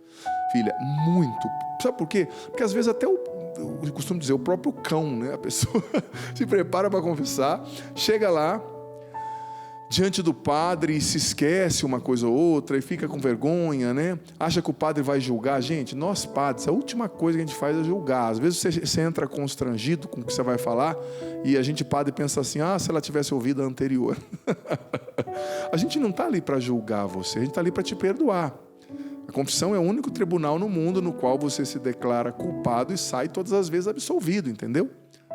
muito. Sabe por quê? Porque às vezes até eu costumo dizer, o próprio cão, né? A pessoa se prepara para confessar, chega lá diante do padre e se esquece uma coisa ou outra e fica com vergonha, né? Acha que o padre vai julgar. Gente, nós padres, a última coisa que a gente faz é julgar. Às vezes você entra constrangido com o que você vai falar e a gente, padre, pensa assim, se ela tivesse ouvido a anterior. A gente não está ali para julgar você, a gente está ali para te perdoar. A confissão é o único tribunal no mundo no qual você se declara culpado e sai todas as vezes absolvido, entendeu?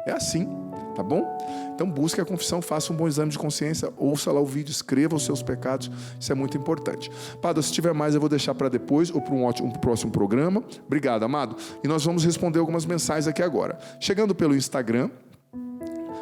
É assim, tá bom? Então busque a confissão, faça um bom exame de consciência, ouça lá o vídeo, escreva os seus pecados, isso é muito importante. Padre, se tiver mais eu vou deixar para depois ou para um próximo programa. Obrigado, amado. E nós vamos responder algumas mensagens aqui agora. Chegando pelo Instagram,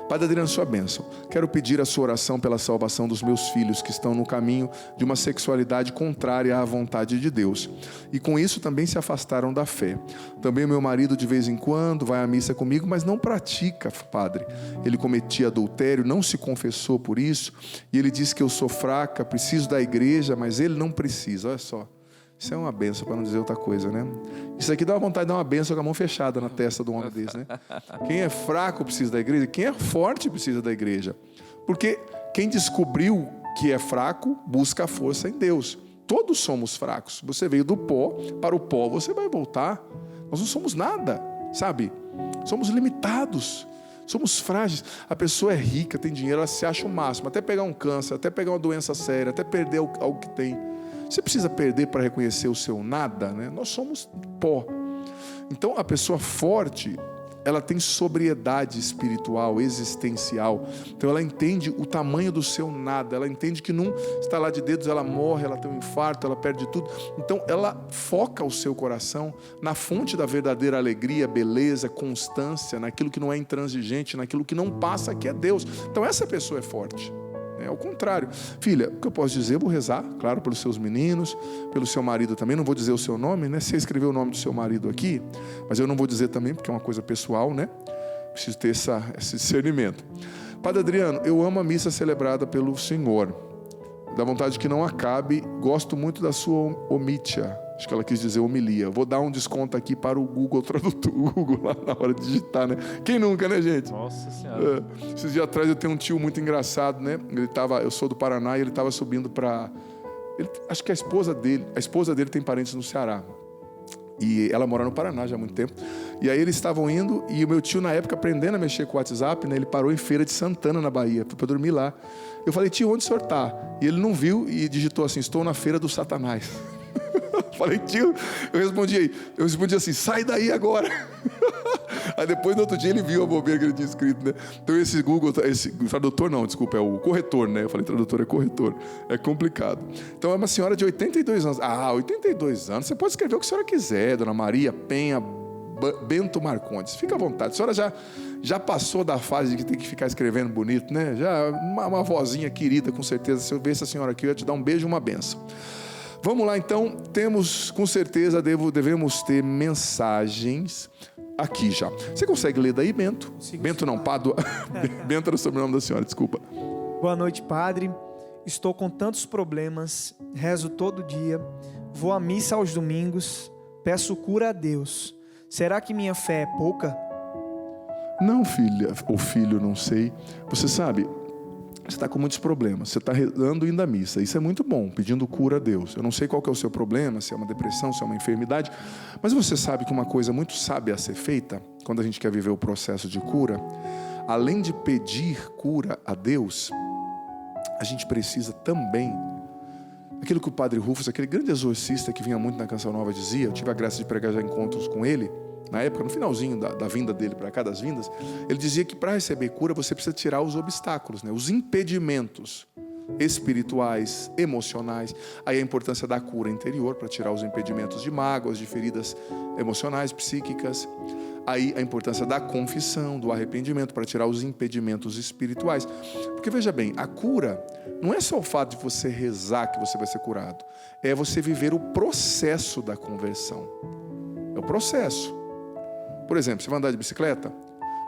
Padre Adriano, sua bênção. Quero pedir a sua oração pela salvação dos meus filhos que estão no caminho de uma sexualidade contrária à vontade de Deus. E com isso também se afastaram da fé. Também o meu marido de vez em quando vai à missa comigo, mas não pratica, padre. Ele cometia adultério, não se confessou por isso. E ele diz que eu sou fraca, preciso da igreja, mas ele não precisa. Olha só. Isso é uma benção, para não dizer outra coisa, né? Isso aqui dá uma vontade de dar uma benção com a mão fechada na testa de um homem desse, né? Quem é fraco precisa da igreja, quem é forte precisa da igreja. Porque quem descobriu que é fraco, busca a força em Deus. Todos somos fracos. Você veio do pó, para o pó você vai voltar. Nós não somos nada, sabe? Somos limitados. Somos frágeis. A pessoa é rica, tem dinheiro, ela se acha o máximo. Até pegar um câncer, até pegar uma doença séria, até perder algo que tem. Você precisa perder para reconhecer o seu nada, né? Nós somos pó. Então, a pessoa forte, ela tem sobriedade espiritual, existencial. Então, ela entende o tamanho do seu nada. Ela entende que num estalar de dedos ela morre, ela tem um infarto, ela perde tudo. Então, ela foca o seu coração na fonte da verdadeira alegria, beleza, constância, naquilo que não é intransigente, naquilo que não passa, que é Deus. Então, essa pessoa é forte. É ao contrário. Filha, o que eu posso dizer? Eu vou rezar, claro, pelos seus meninos, pelo seu marido também. Não vou dizer o seu nome, né? Você escreveu o nome do seu marido aqui, mas eu não vou dizer também, porque é uma coisa pessoal, né? Preciso ter esse discernimento. Padre Adriano, eu amo a missa celebrada pelo Senhor. Dá vontade que não acabe. Gosto muito da sua homilia. Acho que ela quis dizer homilia. Vou dar um desconto aqui para o Google Tradutor. O Google lá na hora de digitar, né? Quem nunca, né, gente? Nossa Senhora. Esses dias atrás eu tenho um tio muito engraçado, né? Eu sou do Paraná e ele estava subindo para... Acho que a esposa dele tem parentes no Ceará. E ela mora no Paraná já há muito tempo. E aí eles estavam indo, e o meu tio, na época, aprendendo a mexer com o WhatsApp, né, ele parou em Feira de Santana, na Bahia, para dormir lá. Eu falei, tio, onde o senhor está? E ele não viu e digitou assim, estou na Feira do Satanás. Falei, tio, eu respondi assim, sai daí agora. Aí depois, no outro dia, ele viu a bobeira que ele tinha escrito, né? Então esse Google, esse tradutor não, desculpa, é o corretor, né? Eu falei, tradutor é corretor. É complicado. Então é uma senhora de 82 anos. 82 anos, você pode escrever o que a senhora quiser, Dona Maria Penha Bento Marcondes. Fica à vontade. A senhora já passou da fase de que tem que ficar escrevendo bonito, né? Já uma vozinha querida, com certeza. Se eu ver essa senhora aqui, eu ia te dar um beijo e uma benção. Vamos lá, então. Temos, com certeza, devemos ter mensagens aqui já. Você consegue ler daí, Bento? Consigo. Bento não, Pádua. Bento era o sobrenome da senhora, desculpa. Boa noite, padre. Estou com tantos problemas, rezo todo dia, vou à missa aos domingos, peço cura a Deus. será que minha fé é pouca? Não, filha ou filho, não sei. Você sabe, você está com muitos problemas. Você está rezando indo à missa. Isso é muito bom, pedindo cura a Deus. Eu não sei qual que é o seu problema, se é uma depressão, se é uma enfermidade. Mas você sabe que uma coisa muito sábia a ser feita, quando a gente quer viver o processo de cura, além de pedir cura a Deus, a gente precisa também, aquilo que o Padre Rufus, aquele grande exorcista que vinha muito na Canção Nova, dizia, eu tive a graça de pregar já encontros com ele, na época, no finalzinho da vinda dele para cá, das vindas, ele dizia que para receber cura você precisa tirar os obstáculos, né? Os impedimentos espirituais, emocionais. Aí a importância da cura interior para tirar os impedimentos de mágoas, de feridas emocionais, psíquicas. Aí a importância da confissão, do arrependimento para tirar os impedimentos espirituais. Porque veja bem, a cura não é só o fato de você rezar que você vai ser curado. É você viver o processo da conversão. É o processo. Por exemplo, você vai andar de bicicleta,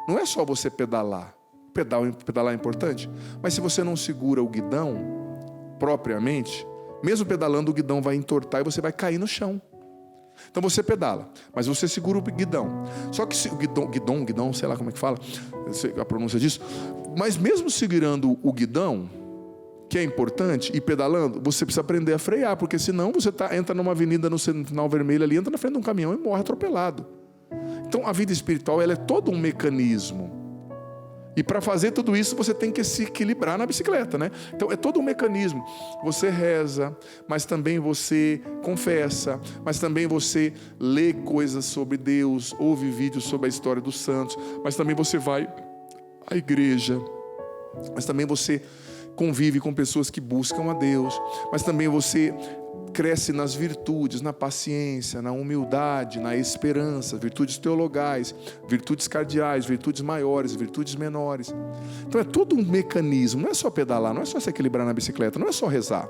não é só você pedalar. Pedalar é importante, mas se você não segura o guidão propriamente, mesmo pedalando o guidão vai entortar e você vai cair no chão. Então você pedala, mas você segura o guidão. Só que se o guidão, sei lá como é que fala, a pronúncia disso, mas mesmo segurando o guidão, que é importante, e pedalando, você precisa aprender a frear, porque senão você entra numa avenida no sinal vermelho ali, entra na frente de um caminhão e morre atropelado. Então a vida espiritual ela é todo um mecanismo. E para fazer tudo isso você tem que se equilibrar na bicicleta, né? Então é todo um mecanismo. Você reza, mas também você confessa, mas também você lê coisas sobre Deus, ouve vídeos sobre a história dos santos, mas também você vai à igreja, mas também você convive com pessoas que buscam a Deus, mas também você cresce nas virtudes, na paciência, na humildade, na esperança, virtudes teologais, virtudes cardeais, virtudes maiores, virtudes menores. Então é todo um mecanismo, não é só pedalar, não é só se equilibrar na bicicleta, não é só rezar.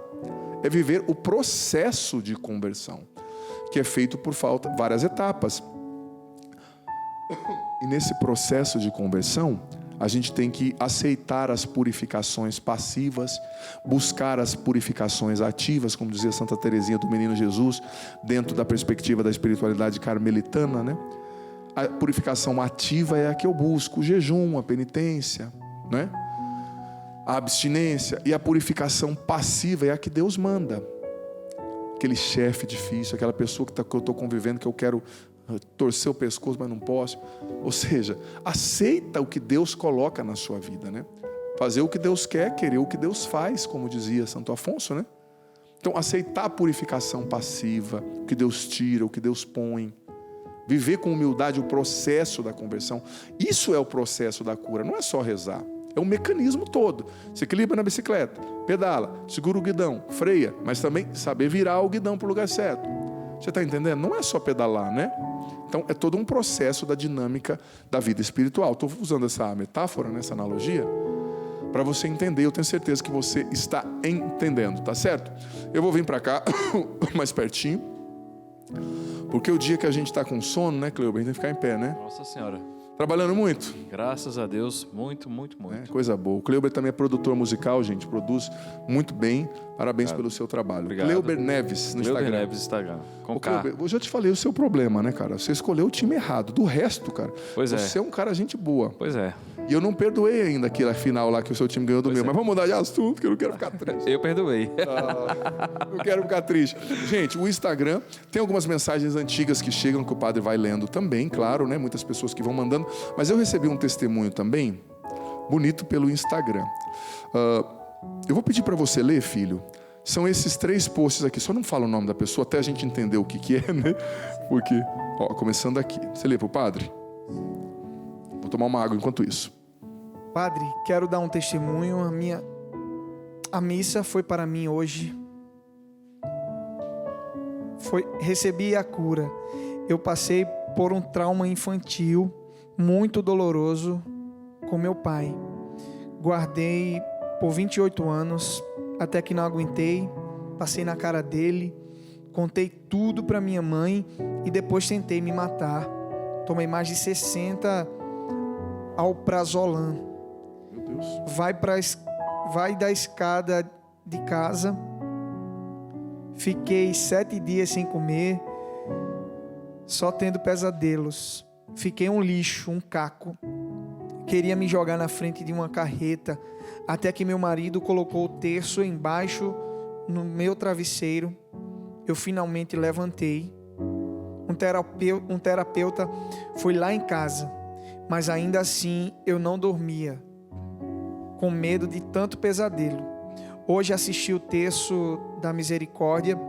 É viver o processo de conversão, que é feito por várias etapas. E nesse processo de conversão, a gente tem que aceitar as purificações passivas, buscar as purificações ativas, como dizia Santa Teresinha do Menino Jesus, dentro da perspectiva da espiritualidade carmelitana, né? A purificação ativa é a que eu busco, o jejum, a penitência, né? A abstinência. E a purificação passiva é a que Deus manda. Aquele chefe difícil, aquela pessoa que eu estou convivendo, que eu quero torcer o pescoço, mas não posso. Ou seja, aceita o que Deus coloca na sua vida, né? Fazer o que Deus quer, querer o que Deus faz, como dizia Santo Afonso, né? Então, aceitar a purificação passiva, o que Deus tira, o que Deus põe. Viver com humildade o processo da conversão. Isso é o processo da cura, não é só rezar. É um mecanismo todo. Se equilibra na bicicleta, pedala, segura o guidão, freia, mas também saber virar o guidão para o lugar certo. Você está entendendo? Não é só pedalar, né? Então, é todo um processo da dinâmica da vida espiritual. Estou usando essa metáfora, essa analogia, para você entender. Eu tenho certeza que você está entendendo, tá certo? Eu vou vir para cá, mais pertinho, porque o dia que a gente está com sono, né, Cleuber? A gente tem que ficar em pé, né? Nossa Senhora. Trabalhando muito? Graças a Deus, muito, muito, muito. É, coisa boa. O Cleuber também é produtor musical, gente. Produz muito bem. Parabéns pelo seu trabalho. Obrigado. Cleuber Neves no Instagram. Cleuber Neves, Instagram. Com K. Cleuber, eu já te falei o seu problema, né, cara? Você escolheu o time errado. Do resto, cara, você é um cara gente boa. Pois é. E eu não perdoei ainda aquela final lá que o seu time ganhou do meu. É. Mas vamos mudar de assunto, que eu não quero ficar triste. Eu perdoei. Não quero ficar triste. Gente, o Instagram tem algumas mensagens antigas que chegam, que o padre vai lendo também, claro, né? Muitas pessoas que vão mandando. Mas eu recebi um testemunho também, bonito pelo Instagram. Eu vou pedir para você ler, filho. São esses 3 posts aqui. Só não fala o nome da pessoa até a gente entender o que é, né? Porque, começando aqui. Você lê pro padre? Vou tomar uma água enquanto isso. Padre, quero dar um testemunho. A missa foi para mim hoje. Recebi a cura. Eu passei por um trauma infantil muito doloroso com meu pai. Guardei por 28 anos, até que não aguentei. Passei na cara dele, contei tudo para minha mãe e depois tentei me matar. Tomei mais de 60 alprazolam. Meu Deus. Vai da escada de casa. Fiquei 7 dias sem comer. só tendo pesadelos. Fiquei um lixo, um caco. Queria me jogar na frente de uma carreta, até que meu marido colocou o terço embaixo no meu travesseiro. Eu finalmente levantei. Um terapeuta foi lá em casa, mas ainda assim eu não dormia, com medo de tanto pesadelo. Hoje assisti o terço da misericórdia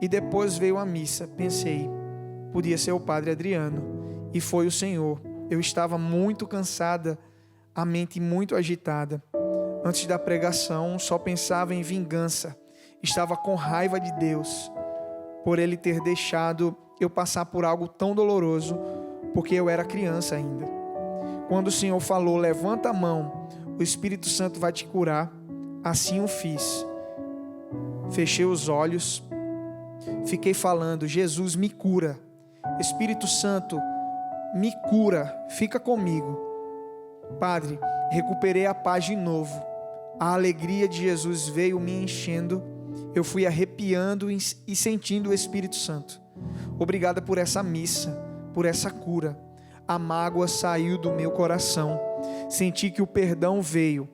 e depois veio a missa. Pensei, podia ser o Padre Adriano, e foi o Senhor. Eu estava muito cansada, a mente muito agitada. Antes da pregação, só pensava em vingança. Estava com raiva de Deus, por Ele ter deixado eu passar por algo tão doloroso, porque eu era criança ainda. Quando o Senhor falou, levanta a mão, o Espírito Santo vai te curar, assim o fiz. Fechei os olhos, fiquei falando, Jesus me cura, Espírito Santo me cura, fica comigo. Padre, recuperei a paz de novo, a alegria de Jesus veio me enchendo, eu fui arrepiando e sentindo o Espírito Santo. Obrigada por essa missa, por essa cura. A mágoa saiu do meu coração. Senti que o perdão veio.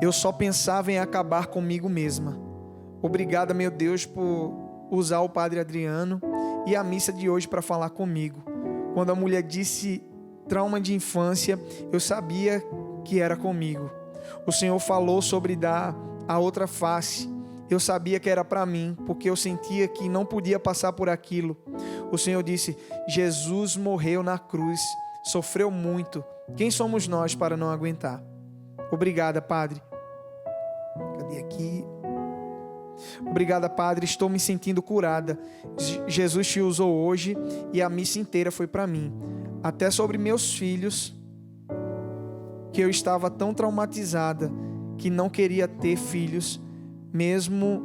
Eu só pensava em acabar comigo mesma. Obrigada, meu Deus, por usar o Padre Adriano e a missa de hoje para falar comigo. Quando a mulher disse trauma de infância, eu sabia que era comigo. O Senhor falou sobre dar a outra face. Eu sabia que era para mim, porque eu sentia que não podia passar por aquilo. O Senhor disse, Jesus morreu na cruz, sofreu muito. Quem somos nós para não aguentar? Obrigada, Padre. Cadê aqui? Obrigada, Padre, estou me sentindo curada. Jesus te usou hoje e a missa inteira foi para mim. Até sobre meus filhos, que eu estava tão traumatizada que não queria ter filhos, mesmo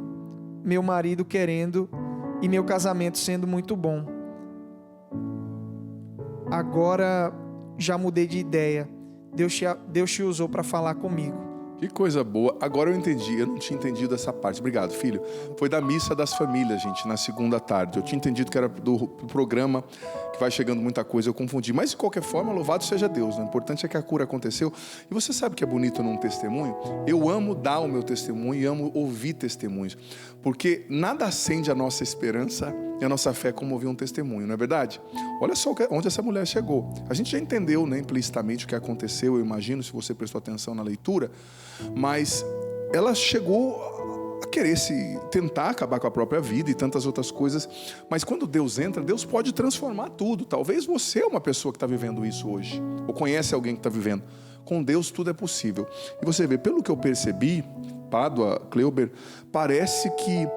meu marido querendo e meu casamento sendo muito bom. Agora já mudei de ideia. Deus te usou para falar comigo. Que coisa boa. Agora eu entendi. Eu não tinha entendido essa parte. Obrigado, filho. Foi da missa das famílias, gente, na segunda tarde. Eu tinha entendido que era do programa que vai chegando muita coisa. Eu confundi. Mas, de qualquer forma, louvado seja Deus, né? O importante é que a cura aconteceu. E você sabe que é bonito num testemunho? Eu amo dar o meu testemunho e amo ouvir testemunhos. Porque nada acende a nossa esperança e a nossa fé como ouvir um testemunho, não é verdade? Olha só onde essa mulher chegou. A gente já entendeu, né, implicitamente o que aconteceu, eu imagino, se você prestou atenção na leitura. Mas ela chegou a querer tentar acabar com a própria vida e tantas outras coisas. Mas quando Deus entra, Deus pode transformar tudo. Talvez você é uma pessoa que está vivendo isso hoje, ou conhece alguém que está vivendo. Com Deus tudo é possível. E você vê, pelo que eu percebi, Pádua, Cleuber, parece que,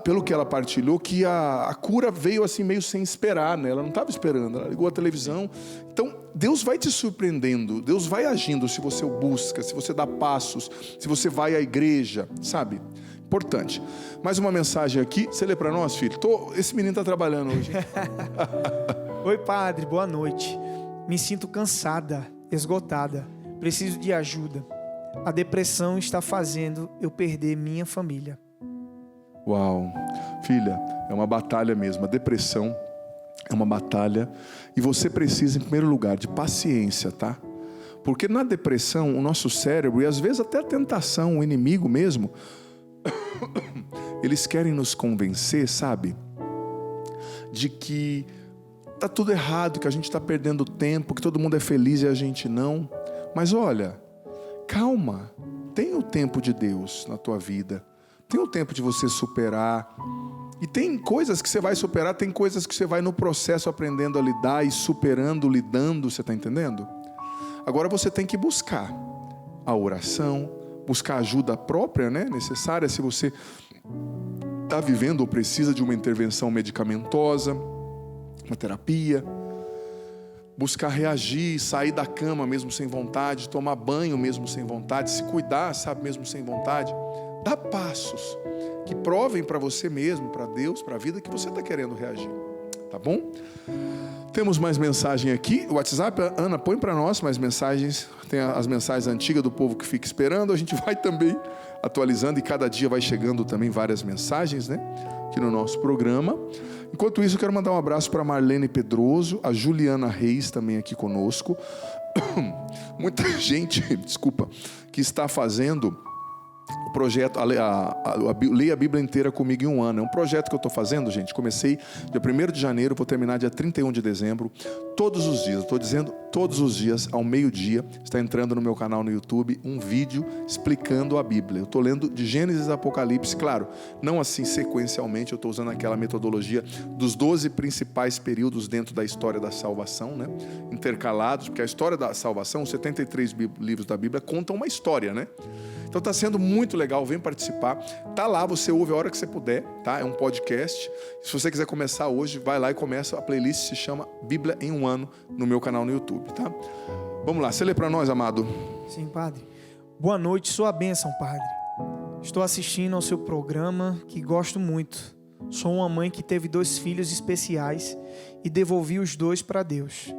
pelo que ela partilhou, que a cura veio assim meio sem esperar, né? Ela não estava esperando, ela ligou a televisão. Então, Deus vai te surpreendendo, Deus vai agindo se você o busca, se você dá passos, se você vai à igreja, sabe? Importante. Mais uma mensagem aqui, você lê para nós, filho? Esse menino está trabalhando hoje. Oi, Padre, boa noite. Me sinto cansada, esgotada, preciso de ajuda. A depressão está fazendo eu perder minha família. Uau, filha, é uma batalha mesmo. A depressão é uma batalha e você precisa, em primeiro lugar, de paciência, tá? Porque na depressão, o nosso cérebro, e às vezes até a tentação, o inimigo mesmo, eles querem nos convencer, sabe? De que tá tudo errado, que a gente está perdendo tempo, que todo mundo é feliz e a gente não. Mas olha, calma, tem o tempo de Deus na tua vida. Tem o tempo de você superar. E tem coisas que você vai superar, tem coisas que você vai no processo aprendendo a lidar e superando, lidando, você está entendendo? Agora você tem que buscar a oração, buscar ajuda própria, né, necessária, se você está vivendo ou precisa de uma intervenção medicamentosa, uma terapia. Buscar reagir, sair da cama mesmo sem vontade, tomar banho mesmo sem vontade, se cuidar, sabe, mesmo sem vontade. Dá passos que provem para você mesmo, para Deus, para a vida, que você está querendo reagir, tá bom? Temos mais mensagem aqui. O WhatsApp, Ana, põe para nós mais mensagens. Tem as mensagens antigas do povo que fica esperando. A gente vai também atualizando e cada dia vai chegando também várias mensagens, né? Aqui no nosso programa. Enquanto isso, eu quero mandar um abraço para Marlene Pedroso, a Juliana Reis também aqui conosco. Muita gente, desculpa, que está fazendo o projeto Leia a Bíblia Inteira Comigo em um Ano. É um projeto que eu estou fazendo, gente. Comecei dia 1º de janeiro, vou terminar dia 31 de dezembro. Todos os dias, estou dizendo todos os dias, ao meio-dia, está entrando no meu canal no YouTube um vídeo explicando a Bíblia. Eu estou lendo de Gênesis a Apocalipse, claro, não assim sequencialmente, eu estou usando aquela metodologia dos 12 principais períodos dentro da história da salvação, né? Intercalados, porque a história da salvação, os 73 livros da Bíblia contam uma história, né? Então está sendo muito legal, vem participar. Tá lá, você ouve a hora que você puder, tá? É um podcast. Se você quiser começar hoje, vai lá e começa. A playlist se chama Bíblia em um Ano no meu canal no YouTube, tá? Vamos lá, você lê para nós, amado? Sim, padre. Boa noite, sua bênção, padre. Estou assistindo ao seu programa, que gosto muito. Sou uma mãe que teve 2 filhos especiais e devolvi os 2 para Deus.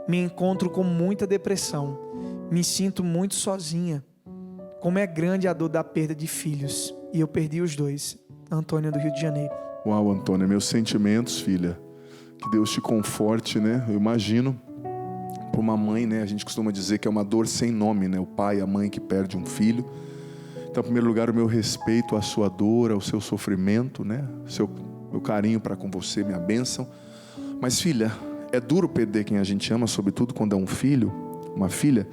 Me encontro com muita depressão. Me sinto muito sozinha. Como é grande a dor da perda de filhos. E eu perdi os 2. Antônia, do Rio de Janeiro. Uau, Antônia, meus sentimentos, filha. Que Deus te conforte, né? Eu imagino, para uma mãe, né? A gente costuma dizer que é uma dor sem nome, né? O pai e a mãe que perde um filho. Então, em primeiro lugar, o meu respeito à sua dor, ao seu sofrimento, né? Meu carinho para com você, minha bênção. Mas, filha, é duro perder quem a gente ama, sobretudo quando é um filho, uma filha,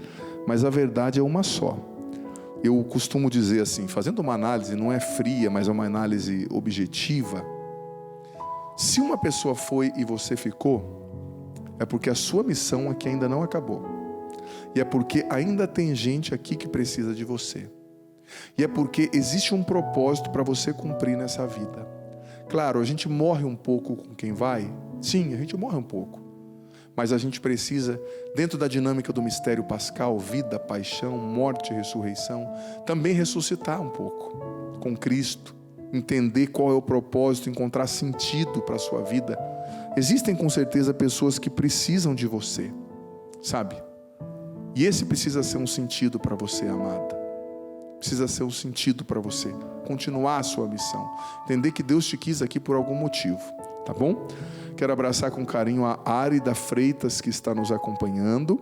mas a verdade é uma só. Eu costumo dizer assim, fazendo uma análise, não é fria, mas é uma análise objetiva. Se uma pessoa foi e você ficou, é porque a sua missão aqui ainda não acabou. E é porque ainda tem gente aqui que precisa de você. E é porque existe um propósito para você cumprir nessa vida. Claro, a gente morre um pouco com quem vai. Sim, a gente morre um pouco. Mas a gente precisa, dentro da dinâmica do mistério pascal, vida, paixão, morte e ressurreição, também ressuscitar um pouco com Cristo, entender qual é o propósito, encontrar sentido para a sua vida. Existem com certeza pessoas que precisam de você, sabe? E esse precisa ser um sentido para você, amada. Precisa ser um sentido para você continuar a sua missão, entender que Deus te quis aqui por algum motivo, tá bom? Quero abraçar com carinho a Árida Freitas, que está nos acompanhando.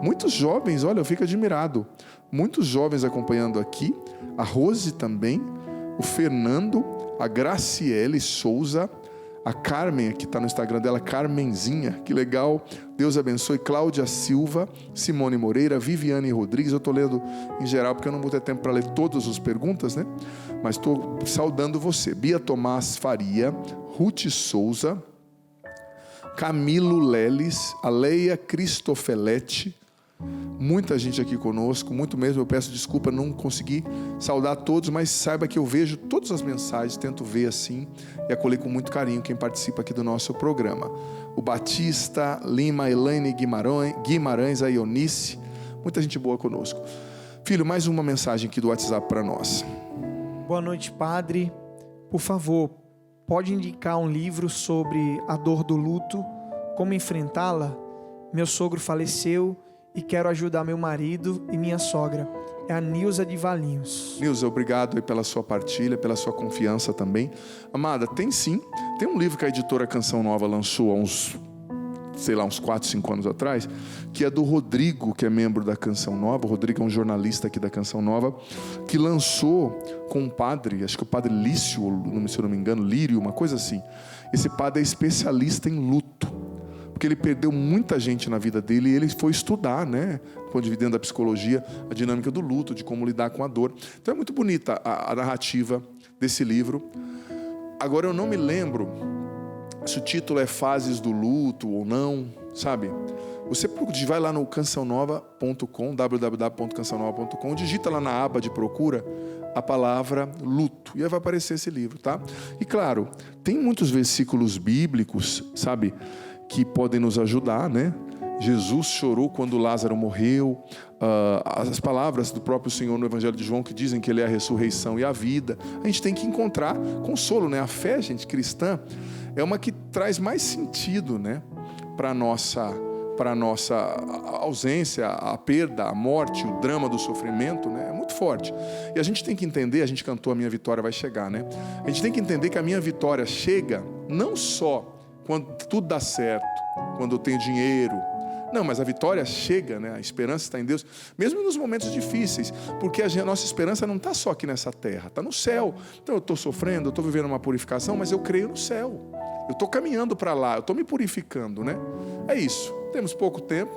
Muitos jovens, olha, eu fico admirado. Muitos jovens acompanhando aqui. A Rose também. O Fernando. A Graciele Souza. A Carmen, que está no Instagram dela, Carmenzinha. Que legal. Deus abençoe. Cláudia Silva. Simone Moreira. Viviane Rodrigues. Eu estou lendo em geral, porque eu não vou ter tempo para ler todas as perguntas, né? Mas estou saudando você. Bia Tomás Faria. Ruth Souza. Camilo Leles, a Leia Cristofeletti, muita gente aqui conosco, muito mesmo. Eu peço desculpa, não consegui saudar todos, mas saiba que eu vejo todas as mensagens, tento ver assim e acolher com muito carinho quem participa aqui do nosso programa. O Batista, Lima, Elaine Guimarães, a Ionice, muita gente boa conosco. Filho, mais uma mensagem aqui do WhatsApp para nós. Boa noite, padre. Por favor, pode indicar um livro sobre a dor do luto, como enfrentá-la? Meu sogro faleceu e quero ajudar meu marido e minha sogra. É a Nilza de Valinhos. Nilza, obrigado aí pela sua partilha, pela sua confiança também. Amada, tem sim. Tem um livro que a editora Canção Nova lançou há uns 4, 5 anos atrás, que é do Rodrigo, que é membro da Canção Nova. O Rodrigo é um jornalista aqui da Canção Nova, que lançou com um padre, acho que o padre Lício, se eu não me engano, Lírio, uma coisa assim. Esse padre é especialista em luto, porque ele perdeu muita gente na vida dele e ele foi estudar, né, dentro da psicologia, a dinâmica do luto, de como lidar com a dor. Então é muito bonita a narrativa desse livro. Agora eu não me lembro se o título é Fases do Luto ou não, sabe? Você vai lá no cançãonova.com, www.cançãonova.com, digita lá na aba de procura a palavra luto, e aí vai aparecer esse livro, tá? E claro, tem muitos versículos bíblicos, sabe, que podem nos ajudar, né? Jesus chorou quando Lázaro morreu. As palavras do próprio Senhor no Evangelho de João, que dizem que Ele é a ressurreição e a vida. A gente tem que encontrar consolo, né? A fé, gente, cristã, é uma que traz mais sentido, né? para a nossa ausência, a perda, a morte, o drama do sofrimento, né? É muito forte. E a gente tem que entender, a gente cantou A Minha Vitória Vai Chegar, né? A gente tem que entender que a minha vitória chega não só quando tudo dá certo, quando eu tenho dinheiro. Não, mas a vitória chega, né? A esperança está em Deus, mesmo nos momentos difíceis, porque a nossa esperança não está só aqui nessa terra, está no céu. Então eu estou sofrendo, eu estou vivendo uma purificação, mas eu creio no céu. Eu estou caminhando para lá, eu estou me purificando, né? É isso. Temos pouco tempo.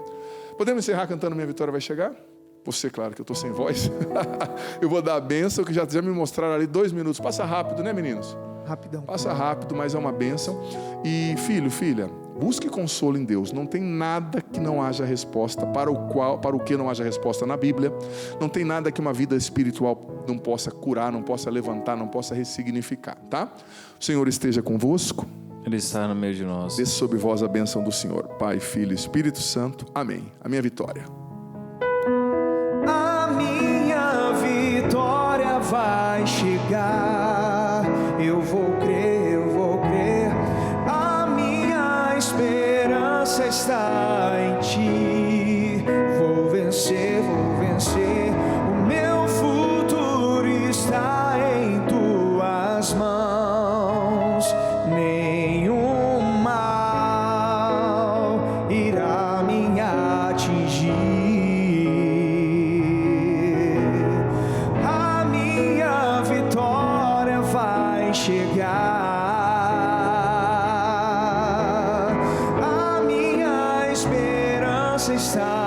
Podemos encerrar cantando Minha Vitória Vai Chegar? Você, claro que eu estou sem voz. Eu vou dar a bênção, que já me mostraram ali 2 minutos. Passa rápido, né, meninos? Rapidão. Passa rápido, mas é uma bênção. E filho, filha, busque consolo em Deus. Não tem nada que não haja resposta, para o que não haja resposta na Bíblia. Não tem nada que uma vida espiritual não possa curar, não possa levantar, não possa ressignificar, tá? O Senhor esteja convosco. Ele está no meio de nós. Desça sobre vós a bênção do Senhor, Pai, Filho e Espírito Santo. Amém. A minha vitória. A minha vitória vai chegar. Eu vou crer, eu vou crer. A minha esperança está em Ti. Vou vencer, vou vencer. O meu futuro está em Tuas mãos. Nenhum mal irá me atingir. A minha vitória vai chegar. A minha esperança está